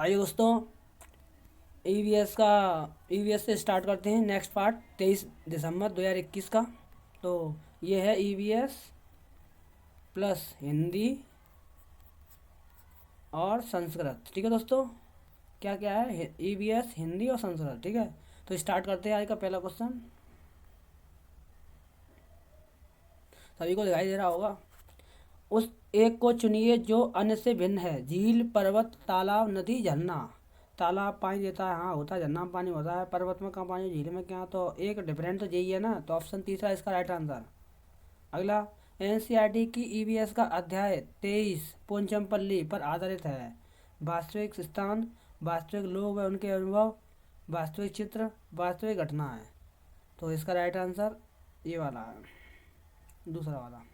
आइए दोस्तों, ईवीएस का ईवीएस से स्टार्ट करते हैं। नेक्स्ट पार्ट 23 दिसंबर 2021 का। तो ये है ईवीएस प्लस हिंदी और संस्कृत। ठीक है दोस्तों, क्या क्या है? ईवीएस, हिंदी और संस्कृत। ठीक है, तो स्टार्ट करते हैं आज का पहला क्वेश्चन। सभी को दिखाई दे रहा होगा। उस एक को चुनिए जो अन्य से भिन्न है। झील, पर्वत, तालाब, नदी, झरना। तालाब पानी देता है, हाँ होता है। झरना में पानी होता है। पर्वत में कहाँ पानी, झील में क्या? तो एक डिफरेंट तो यही है ना। तो ऑप्शन तीसरा इसका राइट आंसर। अगला, एनसीईआरटी की ईवीएस का अध्याय 23 पोंचमपल्ली पर आधारित है। वास्तविक स्थान, वास्तविक लोग व उनके अनुभव, वास्तविक चित्र, वास्तविक घटना है। तो इसका राइट आंसर ये वाला है, दूसरा वाला।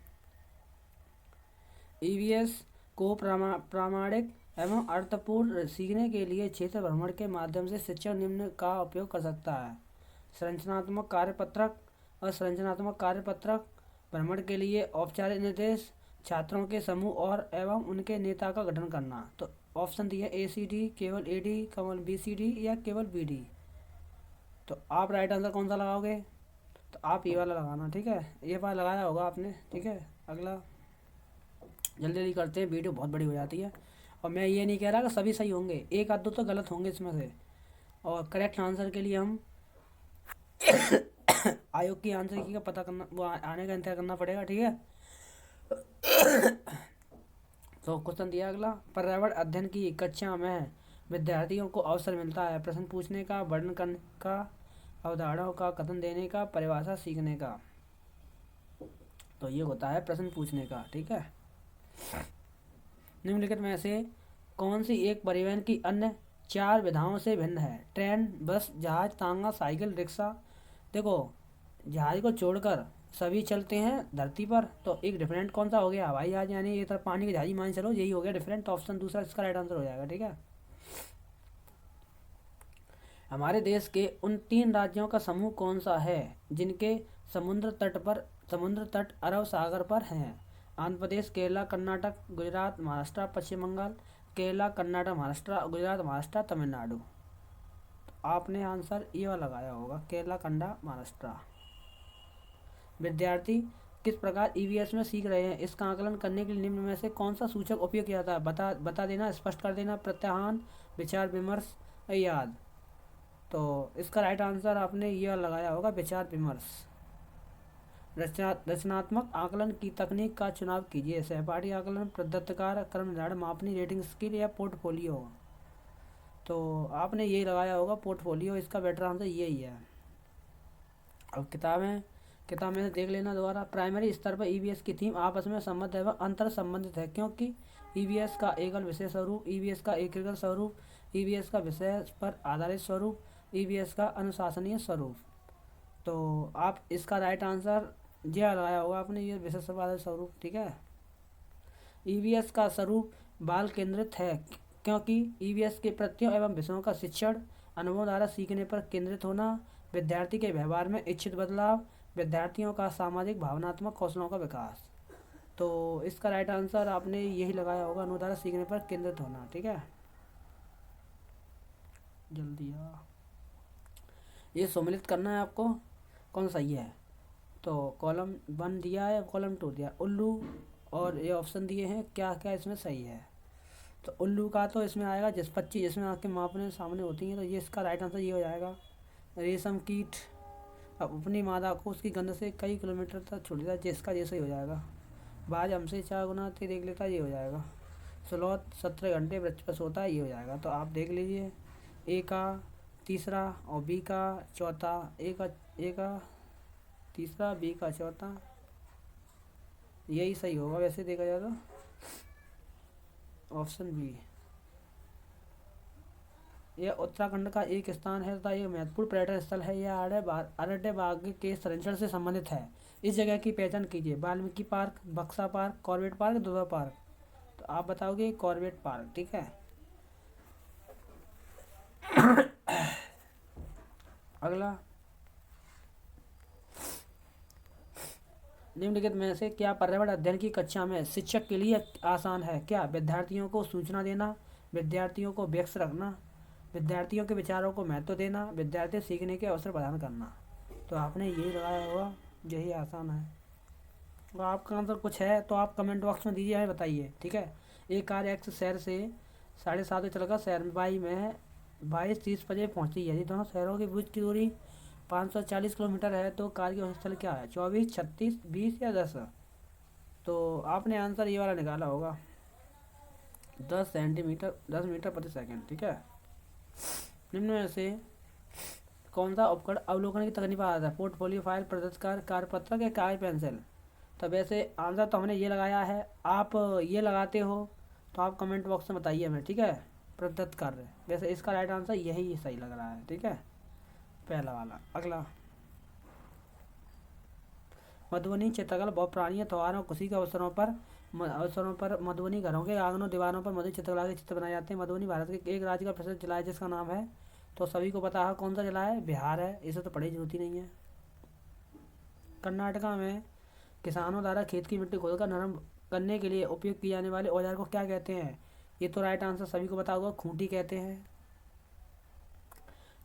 ईवीएस को प्रामाणिक एवं अर्थपूर्ण सीखने के लिए क्षेत्र भ्रमण के माध्यम से शिक्षक निम्न का उपयोग कर सकता है। संरचनात्मक कार्यपत्रक और संरचनात्मक कार्यपत्रक, भ्रमण के लिए औपचारिक निर्देश, छात्रों के समूह और एवं उनके नेता का गठन करना। तो ऑप्शन दिया ACD, केवल AD, केवल BCD या केवल BD। तो आप राइट आंसर कौन सा लगाओगे? तो आप ये वाला लगाना। ठीक है, ये वाला लगाया होगा आपने। ठीक है, अगला जल्दी जल्दी करते हैं, वीडियो बहुत बड़ी हो जाती है। और मैं ये नहीं कह रहा कि सभी सही होंगे, एक आध दो तो गलत होंगे इसमें से। और करेक्ट आंसर के लिए हम आयोग की आंसर की का पता करना, वो आने का इंतजार करना पड़ेगा। ठीक है, तो क्वेश्चन दिया अगला। पर्यावरण अध्ययन की कक्षा में विद्यार्थियों को अवसर मिलता है प्रश्न पूछने का, वर्णन करने का, अवधारणाओं का कथन देने का, परिभाषा सीखने का। तो ये होता है प्रश्न पूछने का। ठीक है, निम्नलिखित में से कौन सी एक परिवहन की अन्य चार विधाओं से भिन्न है? ट्रेन, बस, जहाज, तांगा, साइकिल, रिक्शा। देखो, जहाज को छोड़कर सभी चलते हैं धरती पर। तो एक डिफरेंट कौन सा हो गया? हवाई जहाज, यानी ये तरह पानी के जहाज ही मान चलो, यही हो गया डिफरेंट। ऑप्शन दूसरा इसका राइट आंसर हो जाएगा। ठीक है, हमारे देश के उन 3 राज्यों का समूह कौन सा है जिनके समुद्र तट अरब सागर पर हैं? आंध्र प्रदेश, केरला, कर्नाटक, गुजरात, महाराष्ट्र, पश्चिम बंगाल। केरला, कर्नाटक, महाराष्ट्र, गुजरात, महाराष्ट्र, तमिलनाडु। तो आपने आंसर ये वाला लगाया होगा, केरला, कर्नाटक, महाराष्ट्र। विद्यार्थी किस प्रकार ईवीएस में सीख रहे हैं, इसका आकलन करने के लिए निम्न में से कौन सा सूचक उपयोग किया जाता है? बता देना, स्पष्ट कर देना, प्रत्याहान, विचार विमर्श, याद। तो इसका राइट आंसर आपने ये लगाया होगा, विचार विमर्श। रचनात्मक आकलन की तकनीक का चुनाव कीजिए। सहपाठी आकलन, प्रदत्तकार क्रम निर्धारण, मापनी, रेटिंग स्किल या पोर्टफोलियो। तो आपने यही लगाया होगा, पोर्टफोलियो। इसका बेटर आंसर यही है। अब किताब में से देख लेना दोबारा। प्राइमरी स्तर पर ईवीएस की थीम आपस में संबद्ध एवं अंतर संबंधित है, क्योंकि ईवीएस का एकल विषय स्वरूप, ईवीएस का एकीकृत स्वरूप, ईवीएस का विषय पर आधारित स्वरूप, ईवीएस का अनुशासनीय स्वरूप। तो आप इसका राइट आंसर ये लगाया होगा आपने, ये विषय पर आधारित स्वरूप। ठीक है, ईवीएस का स्वरूप बाल केंद्रित है, क्योंकि ईवीएस के प्रत्ययों एवं विषयों का शिक्षण अनुभव द्वारा सीखने पर केंद्रित होना, विद्यार्थी के व्यवहार में इच्छित बदलाव, विद्यार्थियों का सामाजिक भावनात्मक कौशलों का विकास। तो इसका राइट आंसर आपने यही लगाया होगा, अनुभव द्वारा सीखने पर केंद्रित होना। ठीक है, जल्दी ये सम्मिलित करना है आपको, कौन सही है। तो कॉलम 1 दिया है, कॉलम 2 दिया, उल्लू और ये ऑप्शन दिए हैं, क्या क्या इसमें सही है। तो उल्लू का तो इसमें आएगा जिस 25 जिसमें आँखें मापने सामने होती हैं। तो ये इसका राइट आंसर ये हो जाएगा। रेशम कीट अब अपनी मादा को उसकी गंध से कई किलोमीटर तक छुड़ देता है, जिसका ये सही हो जाएगा। बाज हमसे 4 गुना तेज देख लेता है, ये हो जाएगा। स्लॉथ 17 घंटे वृक्ष पर सोता है, ये हो जाएगा। तो आप देख लीजिए, ए का तीसरा और बी का चौथा, ए का तीसरा, बी का चौथा, यही सही होगा वैसे देखा जाए तो। Option B. यह उत्तराखंड का एक स्थान है तथा यह महत्वपूर्ण पर्यटन स्थल है। यह अरण्य बाग के संरक्षण से संबंधित है। इस जगह की पहचान कीजिए। वाल्मीकि पार्क, बक्सा park, Corbett park, Durga park. तो आप बताओगे कॉर्बेट पार्क। ठीक है, अगला, निम्नलिखित में से क्या पर्यावरण अध्ययन की कक्षा में शिक्षक के लिए आसान है? क्या विद्यार्थियों को सूचना देना, विद्यार्थियों को व्यस्त रखना, विद्यार्थियों के विचारों को महत्व देना, विद्यार्थी सीखने के अवसर प्रदान करना। तो आपने यही लगाया होगा, यही आसान है। तो आपका आंसर कुछ है तो आप कमेंट बॉक्स में दीजिए, हमें बताइए, ठीक है। एक कार एक्स शहर से 7:30 बजे चलकर शहर में बाई में 22:30 बजे पहुंची। यदि दोनों शहरों के बीच की दूरी 540 किलोमीटर है तो कार की औसत क्या है, 24, 36, 20 या 10? तो आपने आंसर ये वाला निकाला होगा, 10 सेंटीमीटर 10 मीटर प्रति सेकंड, ठीक है। निम्न में से कौन सा उपकरण अवलोकन की तकनीक पर आता है, पोर्टफोलियो, फाइल, प्रदत्त कार्यपत्रक या काय पेंसिल? तो वैसे आंसर तो हमने ये लगाया है, आप ये लगाते हो तो आप कमेंट बॉक्स में बताइए हमें, ठीक है। प्रदत्त कार्य, वैसे इसका राइट आंसर यही सही लग रहा है, ठीक है, पहला वाला। अगला, मधुबनी चित्रकला बहुत पुरानी है। त्योहारों खुशी के अवसरों पर मधुबनी घरों के आंगनों दीवारों पर मधुबनी चित्रकला के चित्र बनाए जाते हैं। मधुबनी भारत के एक राज्य का प्रसिद्ध जिला है जिसका नाम है, तो सभी को पता है कौन सा जिला है, बिहार है, इसे तो पढ़ी जरूरत ही नहीं है। कर्नाटका में किसानों द्वारा खेत की मिट्टी खोदकर नरम करने के लिए उपयोग किए जाने वाले औजार को क्या कहते हैं? ये तो राइट आंसर सभी को पता होगा, खूंटी कहते हैं।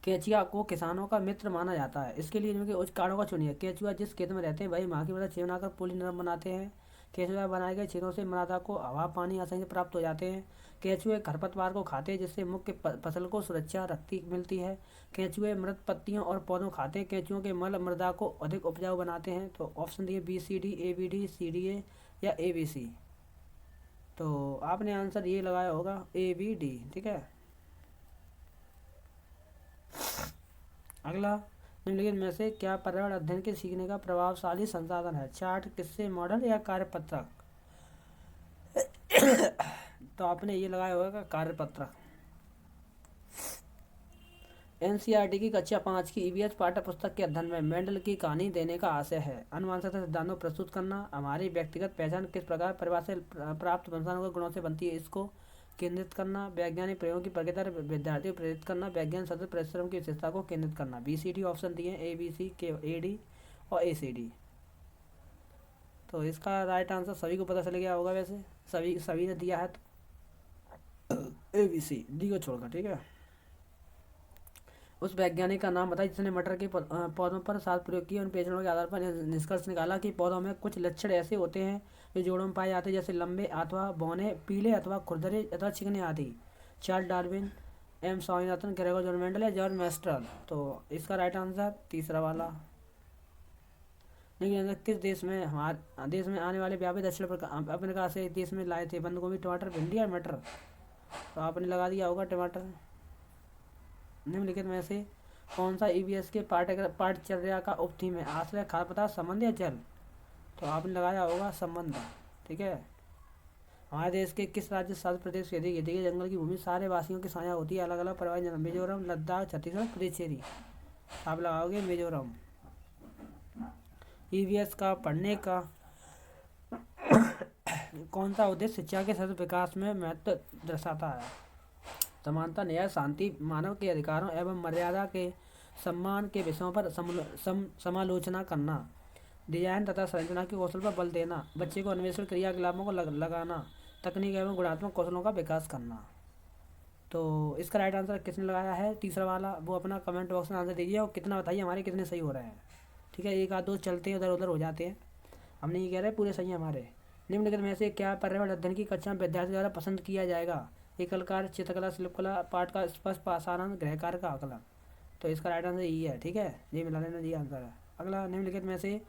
केंचुआ को किसानों का मित्र माना जाता है, इसके लिए इनके उच्च कारणों का चुनिए। केंचुआ जिस खेत में रहते हैं वही माँ की मदद छेद बनाकर पुली नरम बनाते हैं। केंचुआ बनाए गए छेदों से मृदा को हवा पानी आसानी से प्राप्त हो जाते हैं। केंचुए खरपतवार को खाते हैं जिससे मुख्य फसल को सुरक्षा मिलती है। केंचुए मृत पत्तियों और पौधों खाते हैं। केंचुओं के मल मृदा को अधिक उपजाऊ बनाते हैं। तो ऑप्शन दिए BCD, ABD, CDA या ABC। तो आपने आंसर ये लगाया होगा ABD, ठीक है। अगला, निम्नलिखित में से क्या पर्यावरण अध्ययन के सीखने का प्रभावशाली संसाधन है, चार्ट, किस्से, मॉडल या कार्यपत्रक? तो आपने ये लगाया होगा कार्यपत्रक। NCERT की कक्षा 5 की EVS पाठ्य पुस्तक के अध्ययन में मेंडल की कहानी देने का आशय है। अनुमानसिक सिद्धांतों को प्रस्तुत करना, हमारी व्यक्तिगत पहचान किस प्रकार परिवार से प्राप्त संसाधनों गुणों से बनती है, इसको केंद्रित करना, वैज्ञानिक प्रयोगों की प्रगति विद्यार्थियों को प्रेरित करना, वैज्ञानिक सतत परिश्रम की विशेषता को केंद्रित करना। BCD ऑप्शन दिए, ABC, AD और ACD। तो इसका राइट आंसर सभी को पता चल गया होगा, वैसे सभी ने दिया है तो ABC, D को छोड़कर, ठीक है। उस वैज्ञानिक का नाम बताइए जिसने मटर के पौधों पर साथ प्रयोग किए। उन पेचड़ों के आधार पर निष्कर्ष निकाला कि पौधों में कुछ लक्षण ऐसे होते हैं जो जोड़ों में पाए जाते हैं, जैसे लंबे अथवा बौने, पीले अथवा खुरदरे अथवा चिकने आदि। Charles Darwin, M Swaminathan, Gregor John Mendel या जॉर्ज मेस्ट्रल? तो इसका राइट आंसर तीसरा वाला। लेकिन किस देश में हमारे देश में आने वाले व्यापारी दक्षिण अफ्रीका से देश में लाए थे बंद गोभी, टमाटर, भिंडी या मटर? तो आपने लगा दिया होगा टमाटर। निम्नलिखित में से कौन सा EVS के पाठचर्या का उपथीम है, आश्रय, खाद्य पदार्थ, संबंध या जल? तो आपने लगाया होगा संबंध, ठीक है। हमारे देश के किस राज्य शासित प्रदेश के यदि के जंगल की भूमि सारे वासियों की साझा होती है, अलग अलग परिवार जन्म, मिजोरम, लद्दाख, छत्तीसगढ़, पुडुचेरी? आप लगाओगे मिजोरम। EVS का पढ़ने का कौन सा उद्देश्य शिक्षा के सतत विकास में महत्व दर्शाता है? समानता, न्याय, शांति, मानव के अधिकारों एवं मर्यादा के सम्मान के विषयों पर समालोचना करना, डिजाइन तथा संरचना के कौशल पर बल देना, बच्चे को अन्वेषण क्रियाकलापों को लगाना, तकनीक एवं गुणात्मक कौशलों का विकास करना। तो इसका राइट आंसर किसने लगाया है, तीसरा वाला? वो अपना कमेंट बॉक्स में आंसर दीजिए और कितना बताइए हमारे कितने सही हो रहे हैं, ठीक है। एक आध दो चलते हैं, उधर उधर हो जाते हैं, हमने ये कह रहे हैं पूरे सही हैं हमारे। निम्नलिखित में से क्या पर्यावरण अध्ययन की कक्षा में विद्यार्थी द्वारा पसंद किया जाएगा? एकल कार्य, चित्रकला, शिल्पकला, पाठ का स्पष्ट पासारण, गृह कार्य का आकलन? तो इसका राइट आंसर यही है, ठीक है, ये मिला लेना, ये आंसर है। अगला, निम्नलिखित में से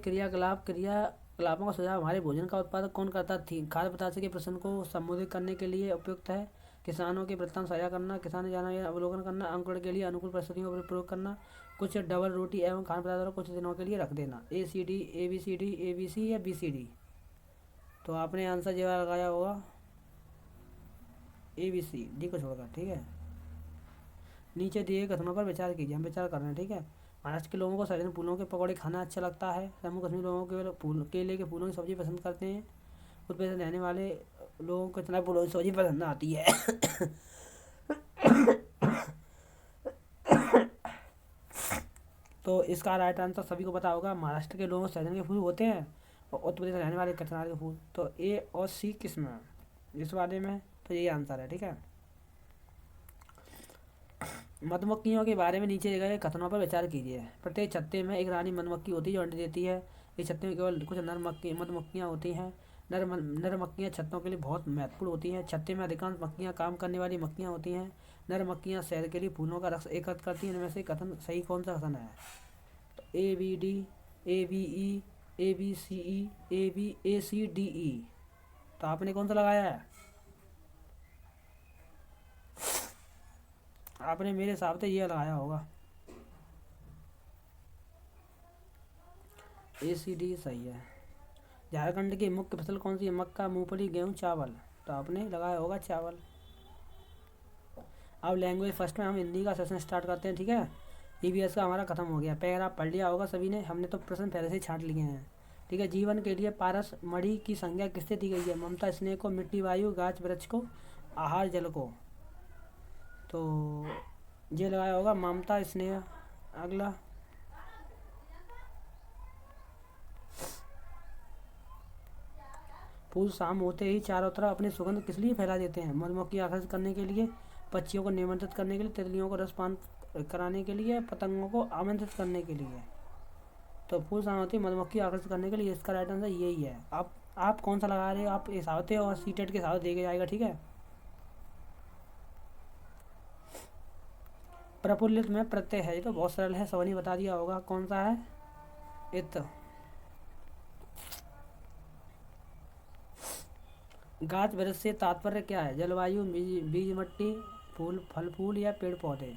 क्रियाकलापों का सुझाव हमारे भोजन का उत्पादन कौन करता थी? खाद्य पदार्थ के प्रश्न को संबोधित करने के लिए उपयुक्त है। किसानों के वृत्तांत साझा करना, किसान जानकारी अवलोकन करना, अंकुरण के लिए अनुकूल परिस्थितियों का प्रयोग करना, कुछ डबल रोटी एवं खाद्य पदार्थों को कुछ दिनों के लिए रख देना। ACD, ABCD, ABC या BCD? तो आपने आंसर जो लगाया होगा ABC, D को छोड़कर, ठीक है। नीचे दिए कथनों पर विचार कीजिए, हम विचार कर रहे हैं, ठीक है। महाराष्ट्र के लोगों को सर्दियों में फूलों के पकौड़े खाना अच्छा लगता है। जम्मू कश्मीर लोगों के केले के फूलों की सब्जी पसंद करते हैं। उत्तर प्रदेश रहने वाले लोगों को इतना फूलों की सब्जी पसंद आती है। तो इसका राइट आंसर सभी को पता होगा, महाराष्ट्र के लोगों को सर्दियों के फूल होते हैं और उत्तर प्रदेश में रहने वाले कचनार के फूल। तो ए और सी किस में है इस वाले में, तो यही आंसर है। ठीक है। मधुमक्खियों के बारे में नीचे दिए गए कथनों पर विचार कीजिए। प्रत्येक छत्ते में एक रानी मधुमक्खी होती है जो अंडे देती है। इस छत्ते में केवल कुछ नर मधुमक्खियाँ होती हैं। नर मक्खियाँ छत्तों के लिए बहुत महत्वपूर्ण होती हैं। छत्ते में अधिकांश मक्खियाँ काम करने वाली मक्खियाँ होती हैं। नर मक्खियाँ शहद के लिए फूलों का रस एकत्र करती हैं। इनमें से कथन सही कौन सा कथन है? तो A B D, A B E, A B C E, A B A C D E. तो आपने कौन सा लगाया है? आपने मेरे हिसाब से ये लगाया होगा, ए सी डी सही है। झारखंड की मुख्य फसल कौन सी है? मक्का, मूंगफली, गेहूँ, चावल। तो आपने लगाया होगा चावल। अब लैंग्वेज फर्स्ट में हम हिंदी का सेशन स्टार्ट करते हैं। ठीक है। ईवीएस का हमारा खत्म हो गया। पैराग्राफ पढ़ लिया होगा सभी ने, हमने तो प्रश्न पहले से ही छांट लिए हैं। ठीक है। जीवन के लिए पारस मणि की संज्ञा किससे दी गई है? ममता, स्नेह को, मिट्टी, वायु, गाछ वृक्ष को, आहार जल को। तो ये लगाया होगा ममता, स्नेह। अगला, फूल शाम होते ही चारों तरफ अपनी सुगंध किस लिए फैला देते हैं? मधुमक्खी आकर्षित करने के लिए, पक्षियों को निमंत्रित करने के लिए, तितलियों को रसपान कराने के लिए, पतंगों को आमंत्रित करने के लिए। तो फूल शाम होती है मधुमक्खी आकर्षित करने के लिए। इसका राइट आंसर यही है। आप कौन सा लगा रहे हो? आप इस आवते हो और सीटेट के साथ देखे जाएगा। ठीक है। प्रफुल्लित में प्रत्यय है, ये तो बहुत सरल है, सवनी बता दिया होगा कौन सा है। इत। गाछ वृक्ष से तात्पर्य क्या है? जलवायु, बीज मट्टी, फूल, फल फूल या पेड़ पौधे।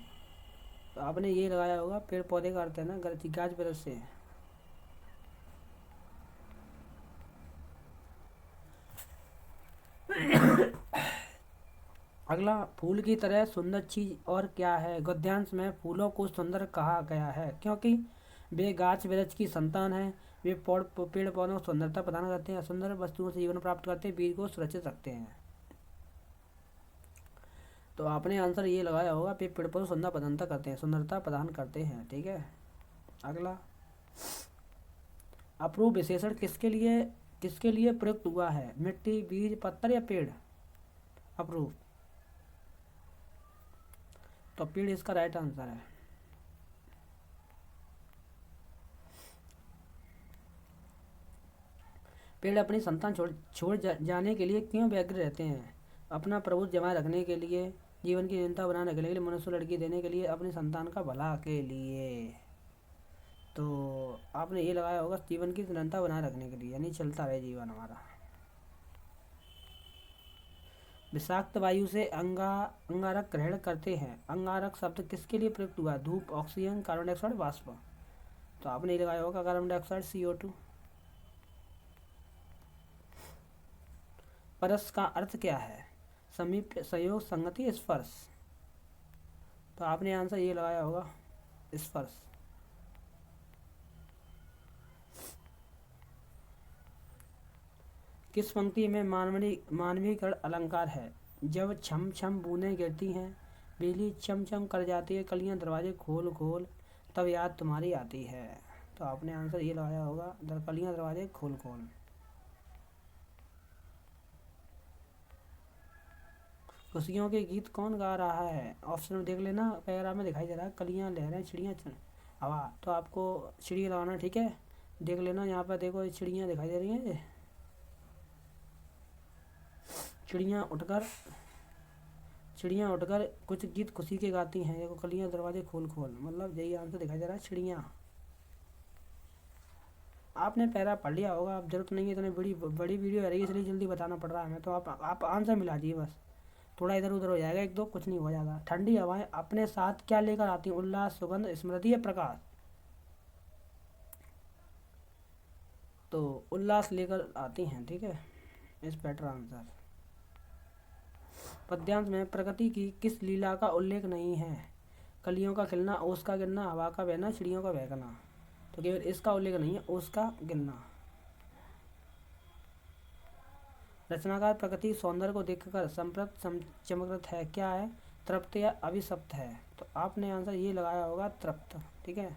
तो आपने ये लगाया होगा पेड़ पौधे का अर्थ है ना, गाछ वृक्ष से। अगला, फूल की तरह सुंदर चीज और क्या है? गद्यांश में फूलों को सुंदर कहा गया है क्योंकि वे गाछ वृक्ष की संतान है। वे पेड़ पौधों को सुंदरता प्रदान करते हैं, सुंदर वस्तुओं से जीवन प्राप्त करते हैं, बीज को सुरक्षित रखते हैं। तो आपने आंसर ये लगाया होगा, पेड़ पौधे सुंदर प्रदानता करते हैं, सुंदरता प्रदान करते हैं। ठीक है। अगला, अप्रूव विशेषण किसके लिए प्रयुक्त हुआ है? मिट्टी, बीज, पत्थर या पेड़? अप्रूव, तो पेड़ इसका राइट आंसर है। पेड़ अपनी संतान छोड़ जाने के लिए क्यों व्यग्र रहते हैं? अपना प्रभुत्व जमाए रखने के लिए, जीवन की निरंतरता बनाए रखने के लिए, मनुष्य लड़की देने के लिए, अपनी संतान का भला के लिए। तो आपने ये लगाया होगा जीवन की निरंतरता बनाए रखने के लिए, यानी चलता रहे जीवन हमारा। विषाक्त वायु से अंगारक ग्रहण करते हैं। अंगारक शब्द किसके लिए प्रयुक्त हुआ? धूप, ऑक्सीजन, कार्बन डाइऑक्साइड, वाष्प। तो आपने ये लगाया होगा कार्बन डाइऑक्साइड, CO2। परस का अर्थ क्या है? समीप, सहयोग, संगति, स्पर्श। तो आपने आंसर ये लगाया होगा स्पर्श। किस पंक्ति में मानवीकरण अलंकार है? जब छम छम बूंदें गिरती हैं, बिजली चम चम कर जाती है, कलियां दरवाजे खोल खोल, तब याद तुम्हारी आती है। तो आपने आंसर ये लगाया होगा कलियां दरवाजे खोल खोल। खुशियों के गीत कौन गा रहा है? ऑप्शन में देख लेना, पैराग्राफ में दिखाई दे रहा है, कलियां, लहरें, चिड़ियाँ, हवा। तो आपको चिड़िया लगाना। ठीक है। देख लेना, यहाँ पर देखो चिड़ियाँ दिखाई दे रही हैं। चिड़ियाँ उठकर कुछ गीत खुशी के गाती हैं। देखो, कलियां दरवाजे खोल खोल, मतलब यही आंसर दिखाई दे रहा है, चिड़ियाँ। आपने पैरा पढ़ लिया होगा, अब जरूरत नहीं है, इतनी बड़ी वीडियो आ रही है इसलिए जल्दी बताना पड़ रहा है हमें। तो आप आंसर मिला दिए बस, थोड़ा इधर उधर हो जाएगा एक दो, कुछ नहीं हो जाएगा। ठंडी हवाएं अपने साथ क्या लेकर आती हैं? उल्लास, सुगंध, स्मृति या प्रकाश? तो उल्लास लेकर आती हैं। ठीक है। इस बेटर आंसर। पद्यांश में प्रकृति की किस लीला का उल्लेख नहीं है? कलियों का खिलना, ओस का गिरना, हवा का बहना, चिड़ियों का बहकना। तो केवल इसका उल्लेख नहीं है, ओस का गिरना। रचनाकार प्रकृति सौंदर्य को देखकर संप्रत चमकृत है, क्या है? तृप्त या अभिशप्त है? तो आपने आंसर ये लगाया होगा तृप्त। ठीक है।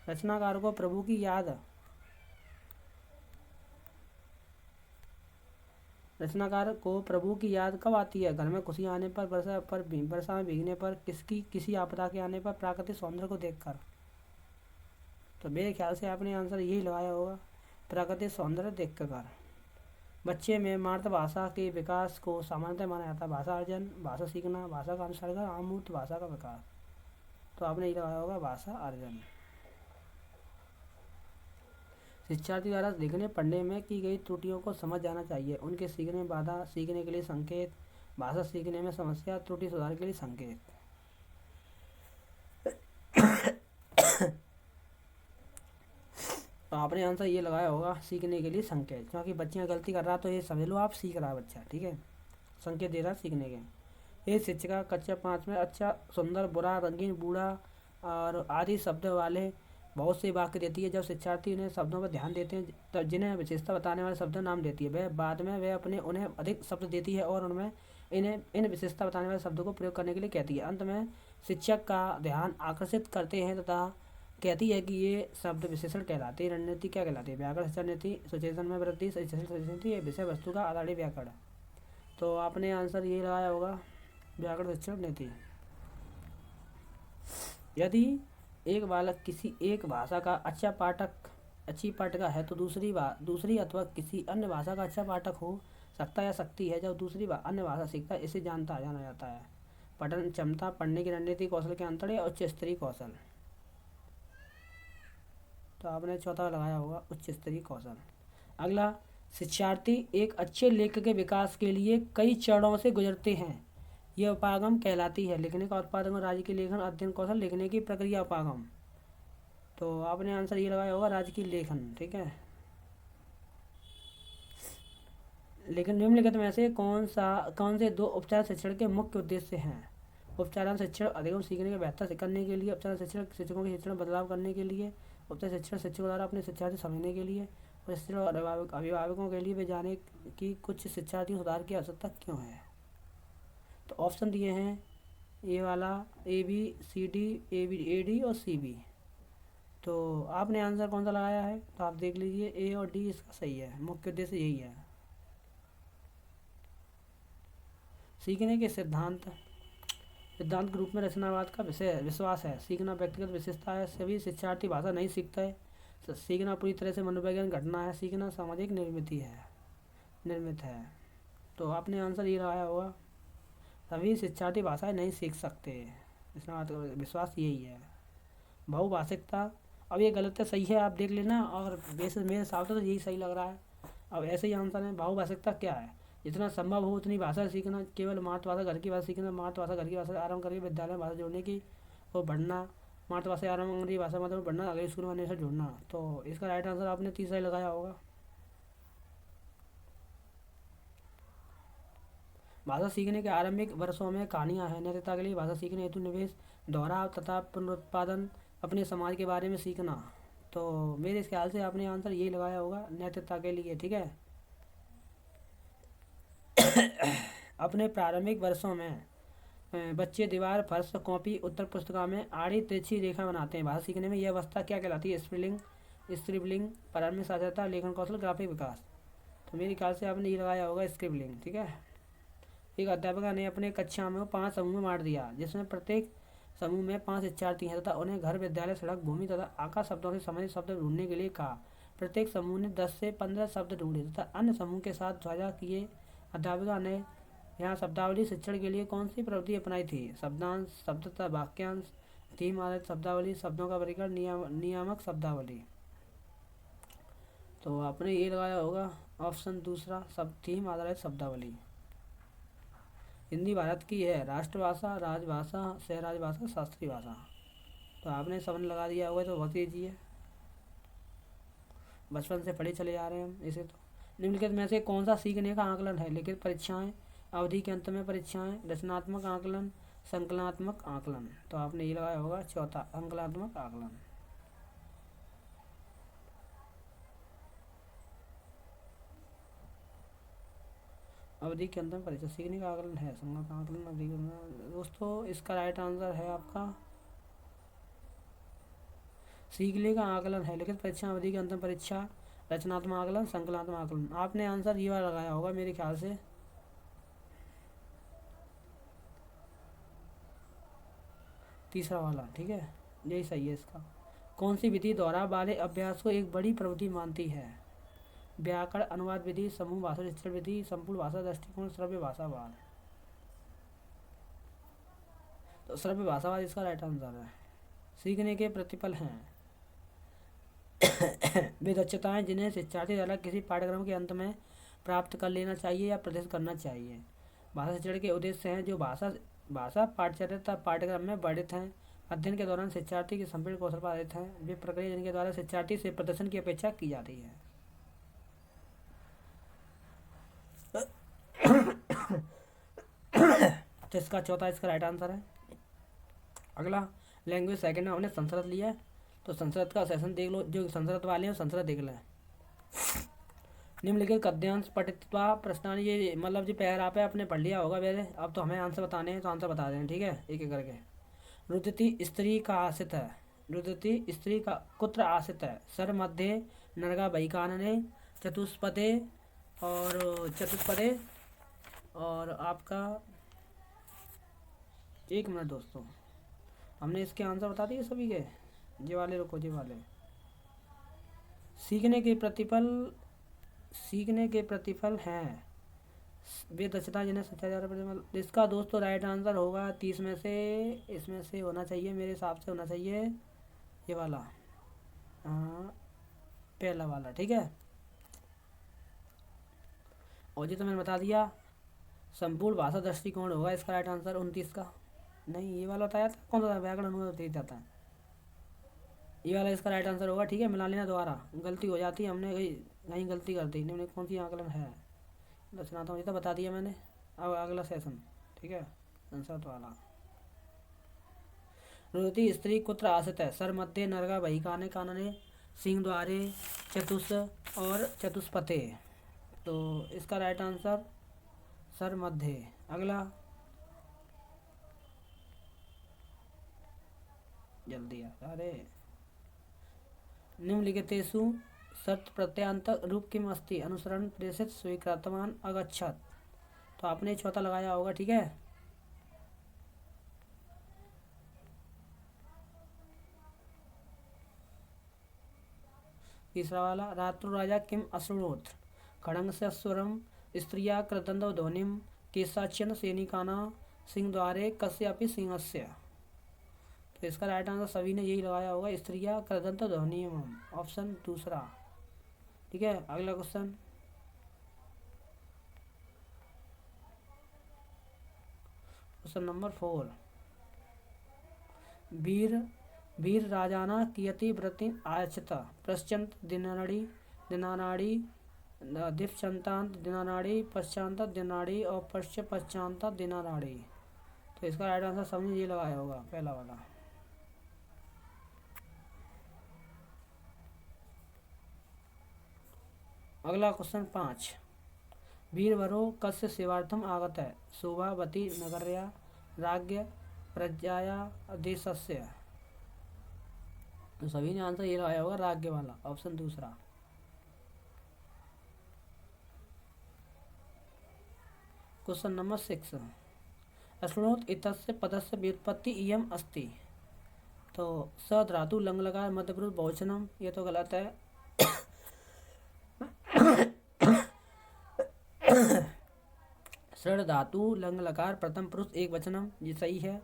रचनाकार को प्रभु की याद रचनाकार को प्रभु की याद कब आती है? घर में खुशियाँ आने पर, वर्षा में भीगने पर, किसी आपदा के आने पर, प्राकृतिक सौंदर्य को देखकर। तो मेरे ख्याल से आपने आंसर यही लगाया होगा, प्राकृतिक सौंदर्य देखकर। बच्चे में मातृभाषा के विकास को सामान्यतः माना जाता है भाषा अर्जन, भाषा सीखना, भाषा का अनुसर्ग, अमूर्त भाषा का विकास। तो आपने ये लगाया होगा भाषा अर्जन। शिक्षार्थी द्वारा लिखने पढ़ने में की गई त्रुटियों को समझ जाना चाहिए। उनके सीखने में बाधा, सीखने के लिए संकेत, भाषा सीखने में समस्या, त्रुटि सुधार के लिए संकेत। तो आपने आंसर ये लगाया होगा सीखने के लिए संकेत, क्योंकि बच्चियाँ गलती कर रहा तो ये समझ लो आप सीख रहा है बच्चा, ठीक है, संकेत दे रहा सीखने के। ये शिक्षिका कक्षा 5 में अच्छा, सुंदर, बुरा, रंगीन, बूढ़ा और आदि शब्द वाले बहुत से वाक्य देती है। जब शिक्षार्थी उन्हें शब्दों पर ध्यान देते हैं, तब जिन्हें विशेषता बताने वाले शब्द नाम देती है, वह बाद में वह उन्हें अधिक शब्द देती है और उनमें इन विशेषता बताने वाले शब्दों को प्रयोग करने के लिए कहती है। अंत में शिक्षक का ध्यान आकर्षित करते हैं तथा कहती है कि ये शब्द विशेषण कहलाते हैं। रणनीति क्या कहलाती है? व्याकरण शिक्षण नीति, सुचेतन में वृद्धि, नीति, विषय वस्तु का आधारित व्याकरण। तो आपने आंसर ये लगाया होगा व्याकरण शिक्षण नीति। यदि एक बालक किसी एक भाषा का अच्छी पाठक है तो दूसरी अथवा किसी अन्य भाषा का अच्छा पाठक हो सकता या सकती है। जब दूसरी अन्य भाषा सीखता है, इसे जाना जाता है। पठन क्षमता, पढ़ने की रणनीति, कौशल के अंतर या उच्च स्तरीय कौशल। तो आपने चौथा लगाया होगा उच्च स्तरीय कौशल। अगला, शिक्षार्थी एक अच्छे लेखक के विकास के लिए कई चरणों से गुजरते हैं। यह उपागम कहलाती है। लिखने का उत्पादन, राज्य की लेखन, अध्ययन कौशल, लिखने की प्रक्रिया, उपागम। तो आपने आंसर ये लगाया होगा राज्य की लेखन, ठीक है। लेकिन निम्नलिखित में से कौन से दो उपचार शिक्षण के मुख्य उद्देश्य हैं? उपचारण शिक्षण अधिगम सीखने के बेहतर करने के लिए, उपचारण शिक्षण शिक्षकों के शिक्षण बदलाव करने के लिए, उपचार शिक्षण शिक्षकों द्वारा अपने शिक्षार्थी समझने के लिए, और शिक्षण अभिभावकों के लिए वे जाने कि कुछ शिक्षार्थी सुधार की आवश्यकता क्यों है। तो ऑप्शन दिए हैं ए वाला, A B, C D, A D और सी बी। तो आपने आंसर कौन सा लगाया है? तो आप देख लीजिए, ए और डी इसका सही है। मुख्य उद्देश्य यही है। सीखने के सिद्धांत के रूप में रचनावाद का विश्वास है। सीखना व्यक्तिगत विशेषता है। सभी शिक्षार्थी भाषा नहीं सीखता है। सीखना पूरी तरह से मनोवैज्ञानिक घटना है। सीखना सामाजिक निर्मित है। तो आपने आंसर ये लगाया होगा सभी शिक्षार्थी भाषाएं नहीं सीख सकते। इसका विश्वास यही है। बहुभाषिकता, अब ये गलत है सही है आप देख लेना, और वैसे मेरे हिसाब से तो यही सही लग रहा है। अब ऐसे ही आंसर है। बहुभाषिकता क्या है? जितना संभव हो उतनी भाषा सीखना। केवल मातृभाषा घर की भाषा सीखना। मातृभाषा घर की भाषा आरंभ करके विद्यालय में भाषा जोड़ने की और बढ़ना। मातृभाषा आरंभ अंग्रेजी भाषा मतलब बढ़ना, अगले स्कूल में आने से जोड़ना। तो इसका राइट आंसर आपने तीसरा ही लगाया होगा। भाषा सीखने के आरंभिक वर्षों में कहानियाँ हैं। नैतिकता के लिए भाषा सीखने हेतु निवेश, दोहराव तथा पुनरुत्पादन, अपने समाज के बारे में सीखना। तो मेरे ख्याल से आपने आंसर यही लगाया होगा नैतिकता के लिए, ठीक है। अपने प्रारंभिक वर्षों में बच्चे दीवार, फर्श, कॉपी, उत्तर पुस्तिका में आड़ी तिरछी रेखा बनाते हैं। भाषा सीखने में यह अवस्था क्या कहलाती है? स्क्रिबलिंग, प्रारंभिक साक्षरता, लेखन कौशल, ग्राफिक विकास। तो मेरे ख्याल से आपने ये लगाया होगा स्क्रिबलिंग, ठीक है। एक अध्यापिका ने अपने कक्षा में 5 समूह में बांट दिया, जिसमें प्रत्येक समूह में 5 शिक्षार्थी हैं तथा उन्हें घर, विद्यालय, सड़क, भूमि तथा आकाश शब्दों से संबंधित शब्द ढूंढने के लिए कहा। प्रत्येक समूह ने 10 से 15 शब्द ढूंढे तथा अन्य समूह के साथ साझा किए। अध्यापिका ने यहाँ शब्दावली शिक्षण के लिए कौन सी प्रवृत्ति अपनाई थी? शब्दांश, शब्द तथा वाक्यांश, थीम आधारित शब्दावली, शब्दों का वर्गीकरण, नियामक शब्दावली। तो आपने ये लगाया होगा ऑप्शन दूसरा, थीम आधारित शब्दावली। हिंदी भारत की है राष्ट्रभाषा, राजभाषा, सहराजभाषा, शास्त्रीय भाषा। तो आपने समझ लगा दिया होगा, तो बहुत ईजी है, बचपन से पढ़े चले जा रहे हैं हम इसे। तो निम्नलिखित में से कौन सा सीखने का आकलन है? लिखित परीक्षाएं, अवधि के अंत में परीक्षाएं, रचनात्मक आकलन, संकलनात्मक आकलन। तो आपने ये लगाया होगा चौथा, संकलनात्मक आकलन। अवधि के अंत में परीक्षा सीखने का आकलन है, संकलनात्मक आकलन, अवधि के। दोस्तों इसका राइट आंसर है आपका सीखने का आकलन है, लिखित परीक्षा अवधि की अंतिम परीक्षा, रचनात्मक आकलन, संकलनात्मक आकलन। आपने आंसर ये वाला लगाया होगा मेरे ख्याल से, तीसरा वाला, ठीक है, यही सही है इसका। कौन सी विधि द्वारा वाले अभ्यास को एक बड़ी प्रवृत्ति मानती है? व्याकरण, अनुवाद विधि, समूह भाषा शिक्षण विधि, संपूर्ण भाषा दृष्टिकोण, श्रव्य भाषावाद। तो श्रव्य भाषावाद इसका राइट आंसर है। सीखने के प्रतिफल हैं वे दक्षताएं जिन्हें शिक्षार्थी द्वारा किसी पाठ्यक्रम के अंत में प्राप्त कर लेना चाहिए या प्रदर्शित करना चाहिए। भाषा शिक्षण के उद्देश्य हैं जो भाषा पाठ्यचर्या पाठ्यक्रम में वर्णित हैं। अध्ययन के दौरान शिक्षार्थी की संपूर्ण कौशल पर आधारित हैं। वे प्रक्रिया जिनके द्वारा शिक्षार्थी से प्रदर्शन की अपेक्षा की जाती है। तो इसका चौथा इसका राइट आंसर है। अगला लैंग्वेज सेकंड में हमने संस्कृत लिया है, तो संस्कृत का सेशन देख लो, जो संस्कृत वाले हैं संस्कृत देख लें। निम्नलिखित गद्यांश पठित्वा प्रश्नानि, ये मतलब जो पैराग्राफ है आपने पढ़ लिया होगा वैसे, अब तो हमें आंसर बताने हैं, तो आंसर बता दें, ठीक है, एक एक करके। रुदति स्त्री का आश्रित है, रुदति स्त्री का कुत्र आश्रित है, सर मध्य नरगा बहिकानने, चतुष्पदे और आपका, एक मिनट दोस्तों, हमने इसके आंसर बता दिए सभी के, ये वाले रुको, ये वाले। सीखने के प्रतिफल हैं वे दक्षता जिन्हें सच्चा जा रहा। इसका दोस्तों राइट आंसर होगा 30 में से, इसमें से होना चाहिए, मेरे हिसाब से होना चाहिए ये वाला, हाँ पहला वाला, ठीक है। और ये तो मैंने बता दिया, संपूर्ण भाषा दृष्टिकोण होगा इसका राइट आंसर 29 का। नहीं, ये वाला बताया था, कौन सा व्याकरण अनुवाद दे जाता है, ये वाला इसका राइट आंसर होगा, ठीक है। मिला लेना दोबारा, गलती हो जाती है, हमने कहीं गलती कर दी। निम्न कौन सी आकलन है, रचनात्मक, ये तो बता दिया मैंने। अब अगला सेशन, ठीक है, संस्कृत वाला। रुदति स्त्री कुत्र आश्रित है, सर मध्य नरगा बहिकाने कानने, सिंह द्वारे चतुष और चतुष्पते। तो इसका राइट आंसर सर मध्य। अगला जल्दी आ, अरे निम्नलिखितेषु शर्त प्रत्यांत रूप किम अस्ति, अनुसरण प्रेषित स्वीकृतवान अगच्छत। तो आपने चौथा लगाया होगा, ठीक है। तीसरा वाला, रात्रु राजा किम अशृणोत्, खड़ंग से स्वरम स्त्रिया कृतंदव ध्वनिम, केशाच्यन सैनिकाना सिंह द्वारे कस्यापि सिंहस्य। तो इसका राइट आंसर सभी ने यही लगाया होगा, स्त्रिया कृदंत ध्वनिम, ऑप्शन दूसरा, ठीक है। अगला क्वेश्चन, क्वेश्चन नंबर 4। वीर राजाना कियति व्रति आयचत, प्रश्चंत दिनानाड़ी दीपचंतांत दिनानाड़ी, पश्चांत दिनाड़ी और पश्चांत दिनानाड़ी। तो इसका राइट आंसर समझ ये लगाया होगा, पहला वाला। अगला क्वेश्चन 5। वीरवरो कस्य सेवार्थम आगत है, शोभावती नगर्या राज्ञ प्रजाया देशस्य। तो सभी ने आंसर ये लगाया होगा, राज्ञ वाला, ऑप्शन दूसरा। Question number 6। अश्रुणोत् इत्यस्य पदस्य व्युत्पत्ति इयम् अस्ति। तो स धातु लंग लकार मध्यपुरुष बहुवचनम, ये तो गलत है। षड धातु लंग लकार प्रथम पुरुष एक वचनम, ये सही है।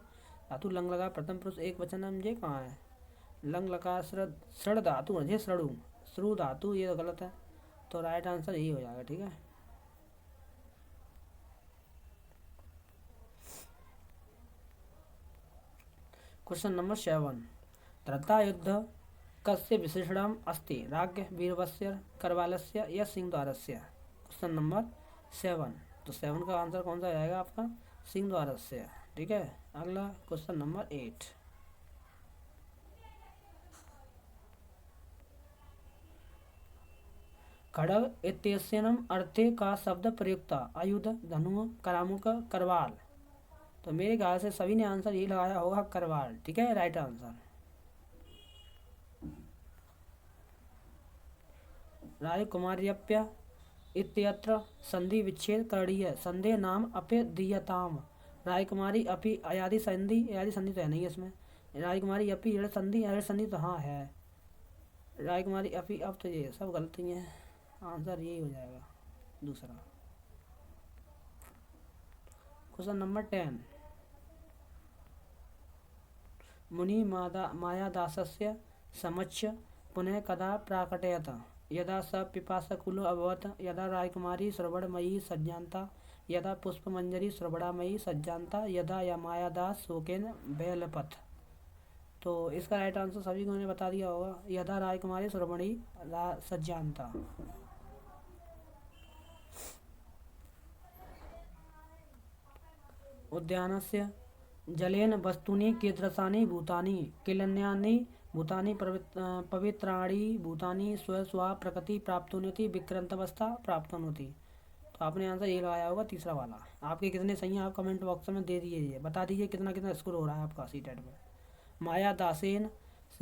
धातु लंग लकार प्रथम पुरुष एक वचनम, ये कहाँ है, लंग लकार षड धातु है, श्रु धातु, ये तो गलत है। तो राइट आंसर यही हो जाएगा, ठीक है। Question number 7। त्रता युद्ध कस्य विशेषणम अस्ति, राज्ञ वीरवस्य करवालस्य या सिंहद्वारस्य। Question number 7। तो 7 का आंसर कौन सा आएगा आपका, सिंहद्वारस्य, ठीक है। अगला क्वेश्चन नंबर 8। खड़ग इत्यस्यनम अर्थे का शब्द प्रयुक्त, आयुध धनु करामुक करवाल। तो मेरे ख्याल से सभी ने आंसर ये लगाया होगा, करवाल, ठीक है, राइट आंसर। राजकुमार्यप्य इत्यत्र संधि विच्छेद करणीय संधे नाम अपे दीयताम। राजकुमारी अपी अयादि संधि, अयादि संधि तो है नहीं इसमें। राजकुमारी अपी ऋण संधि, ऋण संधि तो हाँ है। राजकुमारी अपी, अब तो ये सब गलती हैं, आंसर यही हो जाएगा दूसरा। Question number 10। मुनि मायादासस्य समक्ष पुनः कदा प्राकटयत। यदा स पिपासकुलो अभवत्, यदा राजकुमारी श्रवणमयी सज्जान्ता, यदा पुष्पमंजरी श्रवणामयी सज्जान्ता, यदा या मायादास शोकेन बेलपथ। तो इसका राइट आंसर सभी को मैंने बता दिया होगा, यदा राजकुमारी श्रवणी सज्जान्ता। उद्यानस्य जलेन वस्तूनि कीदृशानि भूतानि किलन्यानि भूतानि पवित्राणि भूतानि स्व प्रकृति प्राप्तोन्नति विक्रांतावस्था प्राप्तोन्नति। तो आपने आंसर ये लगाया होगा तीसरा वाला। आपके कितने सही हैं आप कमेंट बॉक्स में दे दीजिए, बता दीजिए कितना कितना स्कोर हो रहा है आपका सीटेट में। माया दासेन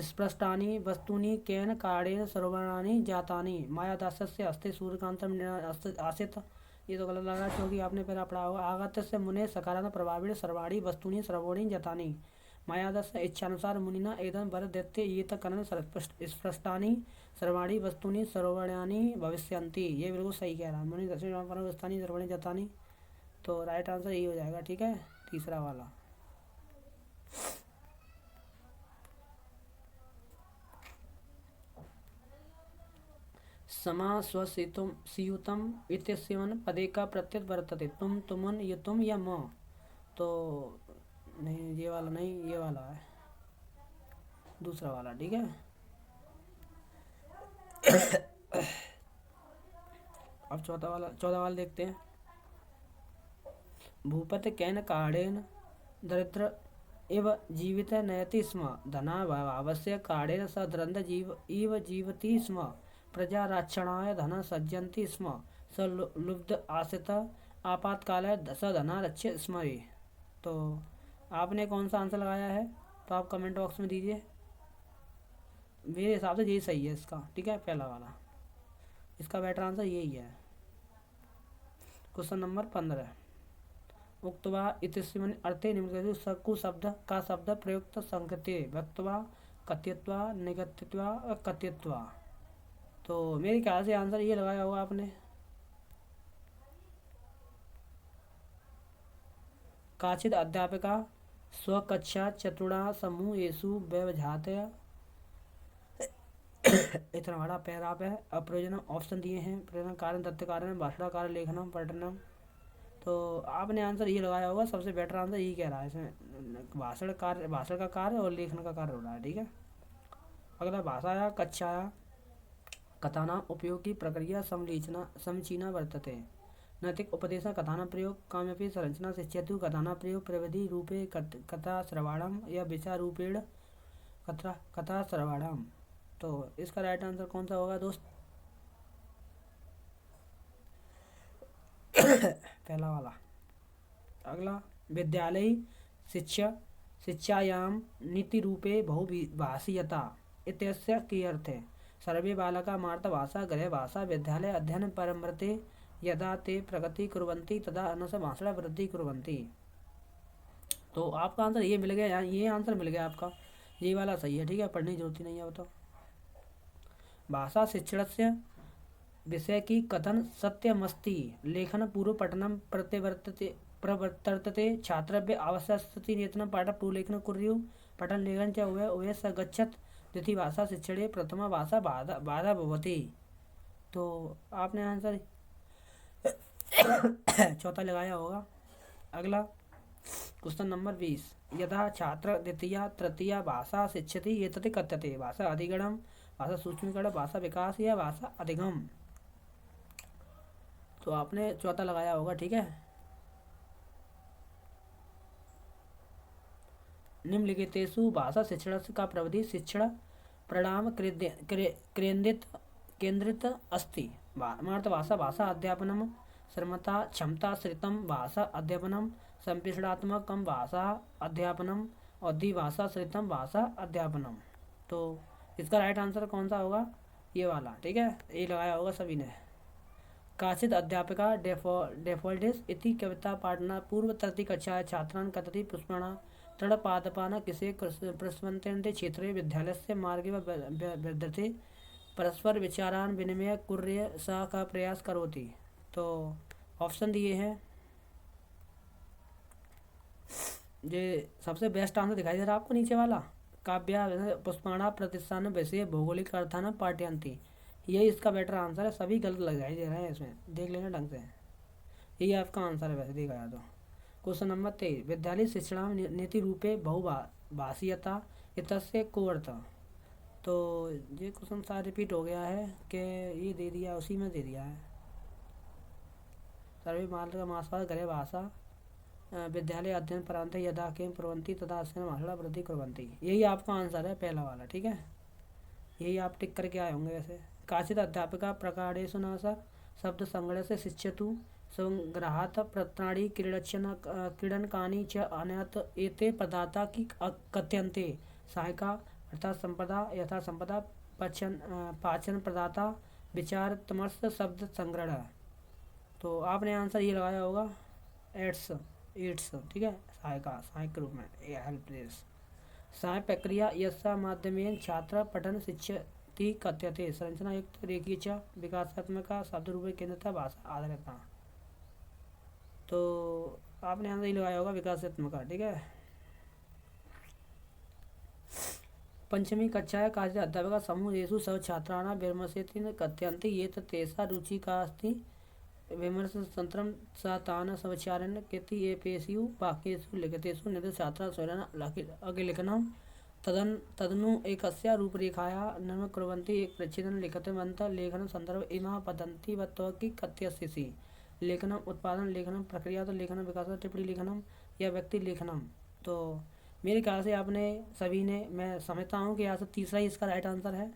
स्पृष्टानि वस्तूनि केन कारणेन सर्वणानि जातानि। माया दासस्य हस्ते सूर्यकांतम आसित, ये तो गलत लग रहा है क्योंकि आपने पहला पढ़ा होगा। आगत से मुने सकारात्मक प्रभावित सर्वाणी वस्तुनि सर्वोणी जतानी। मायादस इच्छानुसार मुनिना एदं वर दैत्य ये करण स्पष्टानी सर्वाणी वस्तुनि सर्वण्यानि भविष्यन्ति। ये बिल्कुल सही कह रहा है, मुनि दशस्थानी सर्वणी जतानी। तो राइट आंसर यही हो जाएगा, ठीक है, तीसरा वाला। समा स्वसियुतम इत्यस्यवन पदे का प्रत्यय वर्तते। तुम तुमन ये तुम या म। तो नहीं ये वाला नहीं, ये वाला है दूसरा वाला, ठीक है। अब चौथा वाला देखते हैं। भूपति कैन कारणेन दरिद्र इव जीवित नयति स्म। धनाभावस्य कारणेन स दरिद्र इव जीवति स्म। प्रजारक्षणाय धन सज्जन्ति स्म। स लुब्ध आसित आपातकाले स धना रक्ष्य स्म। तो आपने कौन सा आंसर लगाया है तो आप कमेंट बॉक्स में दीजिए। मेरे हिसाब से यही सही है इसका, ठीक है, पहला वाला, इसका बेटर आंसर यही है। Question number 15। उक्तवा इतिस्मिन् अर्थे निम्नलिखितेषु सकु शब्द का शब्द प्रयुक्त संकेते वक्तवा कथयित्वा निगत्यत्वा कथयित्वा। तो मेरे ख्याल से आंसर ये लगाया होगा आपने। काचिद अध्यापिका स्वकक्षा चतुर्णा समूहेषु व्यवधातया। इतना बड़ा पैराग्राफ है। अप्रयोजन ऑप्शन दिए हैं, प्रयोजन कारण तथ्य कारण भाषण कार्य लेखनम पठनम। तो आपने आंसर ये लगाया होगा, सबसे बेटर आंसर यही कह रहा है इसमें। भाषण का कार्य और लेखन का कार्य हो रहा है, ठीक है। अगला भाषाया कक्षाया कथाना उपयोग की प्रक्रिया समीचीना वर्तते। नैतिक उपदेश कथाना प्रयोग काम्यपि संरचना शिक्षयतु। कथाना प्रयोग प्रविधि रूपे कथा श्रवणम या विचार रूपेण कथा श्रवणम। तो इसका राइट आंसर कौन सा होगा दोस्त? पहला वाला। अगला विद्यालय शिक्षायाम नीति रूपे बहुभाषीयता इत्यस्य की अर्थ है। सर्वे बालका मातृभाषा गृह भाषा विद्यालय अध्ययन परमृते यदा ते प्रगति कुर्वन्ति तदा अनस भाषण वृद्धि कुर्वन्ति। तो आपका आंसर ये मिल गया, ये आंसर मिल गया आपका, ये वाला सही है, ठीक है, पढ़ने की जरूरत ही नहीं है। तो भाषा शिक्षण से विषय की कथन सत्यमस्ति। लेखन पूर्व पठनम प्रवर्तते छात्रभ्य आवश्यकस्ति नेतनं पाठ पूर्वलेखन कुर्युः पठन लेखन च उभय स गच्छत्। द्वितीय भाषा शिक्षणे प्रथमा भाषा बाधा भवति। तो आपने आंसर चौथा लगाया होगा। अगला क्वेश्चन नंबर 20। यदा छात्र द्वितीया तृतीया भाषा शिक्षति एतत् कथ्यते। भाषा अधिगणम, भाषा सूक्ष्मीकरण, भाषा विकास या भाषा अधिगम। तो आपने चौथा लगाया होगा, ठीक है। निम्नलिखितेषु भाषा शिक्षण का प्रविधि शिक्षण परिणाम केंद्रित अस्ति। मातृभाषा भाषा अध्यापनम श्रमता क्षमताश्रितं भाषा अध्यापनम संप्रेषणात्मकं भाषा अध्यापनम और द्विभाषाश्रितं भाषा अध्यापनम। तो इसका राइट आंसर कौन सा होगा? ये वाला, ठीक है, ये लगाया होगा सभी ने। काचित् अध्यापिका डेफोल्डिस इति कविता पाठना पूर्व तृतीय कक्षा छात्रान् कथति पुष्पणा तृणपादपाना किसे प्रस्वन्ते क्षेत्रे विद्यालयस्य मार्गे विद्यते परस्पर विचारान विनिमय कुर्य सा का प्रयास करोति। तो ऑप्शन दिए हैं, ये सबसे बेस्ट आंसर दिखाई दे रहा है आपको नीचे वाला, काव्या पुष्पाणा प्रतिष्ठान वैसे भौगोलिक अर्थान पाठ्यंती, यही इसका बेटर आंसर है। सभी गलत लगाई दे रहे हैं इसमें, देख लेना ढंग से, यही आपका आंसर है वैसे देखा जाए तो। क्वेश्चन नंबर 23, विद्यालय शिक्षण नीति रूपे बहुभाषीयता इतस्य को अर्थ। तो ये क्वेश्चन सारा रिपीट हो गया है कि ये दे दिया, उसी में दे दिया है, सर्वे मात्र मासवाद गृह भाषा विद्यालय अध्ययन प्रांत यदा के प्रवंती तथा अध्ययन भाषा वृद्धि कुर्वन्ति, यही आपका आंसर है पहला वाला, ठीक है, यही आप टिक करके आए होंगे वैसे। काचित् अध्यापिका प्रकारेषु नासा शब्द संग्रह से शिक्षतु संग्रहात् प्रत्राणि क्रीडनकानि च अनयत एते पदार्था की कथ्यन्ते सहायका अर्थात संपदा यथा संपदा पाचन प्रदाता विचार तमस शब्द संग्रह। तो आपने आंसर ये लगाया होगा एड्स, ठीक है, सहायका, सहायक के रूप में, हेल्पलेस। सहाय प्रक्रिया यस्या माध्यमेन छात्र पठन शिक्षति कथ्यते संरचना युक्त रेखीय च विकासात्मक शब्द रूप केंद्रता भाषा आधारिता। तो आपने आंसर ही लगाया होगा विकासात्मक, ठीक है। पंचमी कक्षा काचित् अध्यापका समूहेषु सह छात्राणां विमर्शेति कथ्यन्ते ये तेषा रुचिका अस्ति विमर्शतन्त्रं सा तान् सविचारेण केति एतेषु वाक्येषु लिखितेषु निर्देशछात्राः स्वयं अभिलिखनं तदनु एकस्य रूपरेखायाः निर्माणं कुर्वन्ति एक प्रच्छेदं लिखितवन्तः लेखनं संदर्भ इमाः वदन्ति वत्वकी कथ्यस्यसि लेखनम उत्पादन लेखनम प्रक्रिया तो लेखनम विकास टिप्पणी लेखनम या व्यक्ति लेखनम। तो मेरे ख्याल से आपने सभी ने, मैं समझता हूँ कि यहाँ से तीसरा ही इसका राइट आंसर है।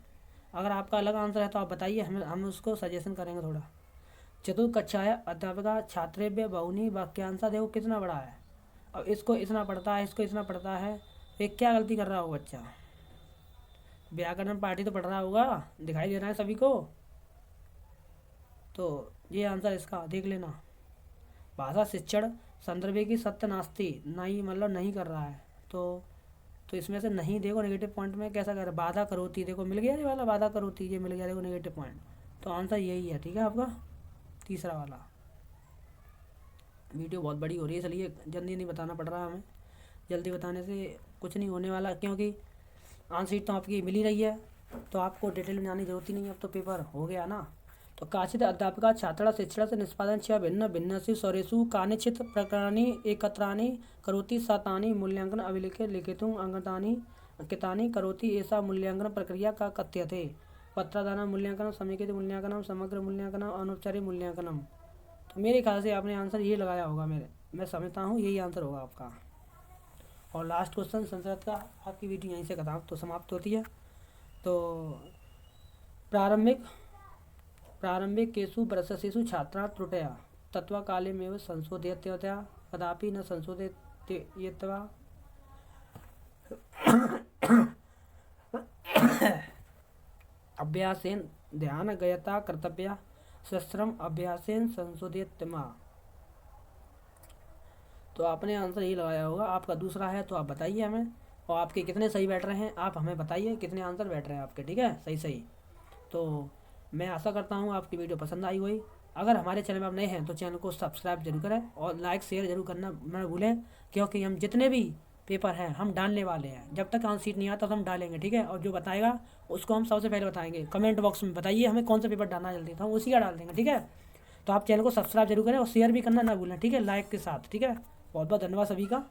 अगर आपका अलग आंसर है तो आप बताइए, हम उसको सजेशन करेंगे थोड़ा। चतुर्थ कक्षाया अध्यापिका छात्रेभ्य बहुनी वाक्यांश, देखो कितना बड़ा है, अब इसको इतना पढ़ता है, इसको इतना पढ़ता है, एक क्या गलती कर रहा होगा बच्चा, व्याकरण पाठी तो पढ़ रहा होगा, दिखाई दे रहा है सभी को। तो ये आंसर इसका देख लेना। भाषा शिक्षण संदर्भे की सत्य नास्ती, नहीं मतलब नहीं कर रहा है, तो इसमें से नहीं, देखो नेगेटिव पॉइंट में कैसा कर रहा है, बाधा करोती, देखो मिल गया ये वाला बाधा करोती, ये मिल गया देखो नेगेटिव पॉइंट। तो आंसर यही है, ठीक है, आपका तीसरा वाला। वीडियो बहुत बड़ी हो रही है, इसलिए जल्दी नहीं बताना पड़ रहा है हमें, जल्दी बताने से कुछ नहीं होने वाला, क्योंकि आंसर शीट तो आपकी मिल ही रही है, तो आपको डिटेल में जाने की जरूरत ही नहीं है, अब तो पेपर हो गया ना। तो काचित् अध्यापिका छात्रा शिक्षण से निष्पादन च भिन्न भिन्नसु स्वरेषु कानिचित् प्रकरणानि एकत्राणि करोति सा तानि मूल्यांकन अभिलेखे लिखितुम् अंकितानि अंकितानि करोति ऐसा मूल्यांकन प्रक्रिया का कथ्यते पत्रादान मूल्यांकन समेकित मूल्यांकन समग्र मूल्यांकन अनौपचारिक मूल्यांकन। तो मेरे ख्याल से आपने आंसर ये लगाया होगा, मैं समझता हूँ यही आंसर होगा आपका। और लास्ट क्वेश्चन संस्कृत का, आपकी वीडियो यहीं से समाप्त होती है। तो प्रारंभिकेषु वर्षेषु छात्राः त्रुटया तत्त्वकालेमेव संशोधयत्यतया कदापि न संशोधयित्वा अभ्यासेन ध्यानगयता कर्तव्या शस्त्रम अभ्यासेन संशोधयित्वा। तो आपने आंसर यही लगाया होगा, आपका दूसरा है, तो आप बताइए हमें, और आपके कितने सही बैठ रहे हैं आप हमें बताइए, कितने आंसर बैठ रहे हैं आपके, ठीक है, सही। तो मैं आशा करता हूँ आपकी वीडियो पसंद आई हुई। अगर हमारे चैनल में आप नए हैं तो चैनल को सब्सक्राइब जरूर करें और लाइक शेयर जरूर करना न भूलें, क्योंकि हम जितने भी पेपर हैं हम डालने वाले हैं, जब तक आंसर शीट नहीं आता तो हम डालेंगे, ठीक है। और जो बताएगा उसको हम सबसे पहले बताएंगे, कमेंट बॉक्स में बताइए हमें कौन सा पेपर डालना जल्दी, तो हम उसी का डाल देंगे, ठीक है। तो आप चैनल को सब्सक्राइब जरूर करें और शेयर भी करना ना भूलें, ठीक है, लाइक के साथ, ठीक है। बहुत बहुत धन्यवाद सभी का।